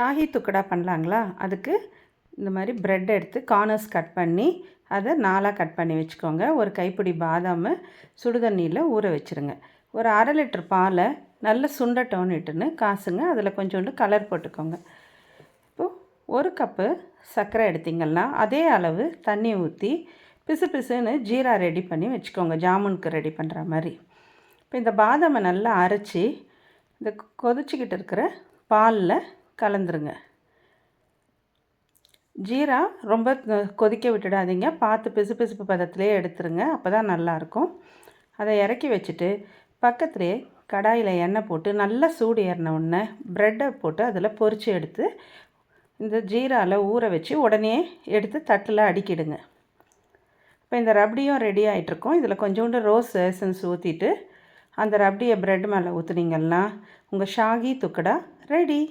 ஷாஹி துக்கடா பண்ணலாங்களா? அதுக்கு இந்த மாதிரி ப்ரெட் எடுத்து கார்னர்ஸ் கட் பண்ணி அதை 4ஆக கட் பண்ணி வச்சுக்கோங்க. ஒரு கைப்பிடி பாதாம் சுடுதண்ணியில் ஊற வச்சுருங்க. ஒரு 1/2 லிட்டர் பாலை நல்ல சுண்டட்டோன்னுட்டுன்னு காசுங்க. அதில் கொஞ்சோண்டு கலர் போட்டுக்கோங்க. இப்போது 1 கப்பு சர்க்கரை எடுத்திங்கன்னா அதே அளவு தண்ணி ஊற்றி பிசு பிசுன்னு ஜீரா ரெடி பண்ணி வச்சுக்கோங்க, ஜாமுனுக்கு ரெடி பண்ணுற மாதிரி. இப்போ இந்த பாதாமை நல்லா அரைச்சி இந்த கொதிச்சிக்கிட்டு இருக்கிற பாலில் கலந்துருங்க. ஜீரா ரொம்ப கொதிக்க விட்டுடாதீங்க, பார்த்து பிசு பிசுப்பு பதத்திலே எடுத்துருங்க, அப்போ தான் நல்லாயிருக்கும். அதை இறக்கி வச்சுட்டு பக்கத்துலேயே கடாயில் எண்ணெய் போட்டு நல்லா சூடு ஏறின உடனே ப்ரெட்டை போட்டு அதில் பொரித்து எடுத்து இந்த ஜீராவில் ஊற வச்சு உடனே எடுத்து தட்டில் அடுக்கிடுங்க. இப்போ இந்த ரப்டியும் ரெடி ஆகிட்ருக்கோம். இதில் கொஞ்சோண்டு ரோஸ் எசன்ஸ் ஊற்றிட்டு அந்த ரப்டியை ப்ரெட் மேலே ஊற்றுனீங்கன்னா உங்கள் ஷாஹி துக்கடா ரெடி.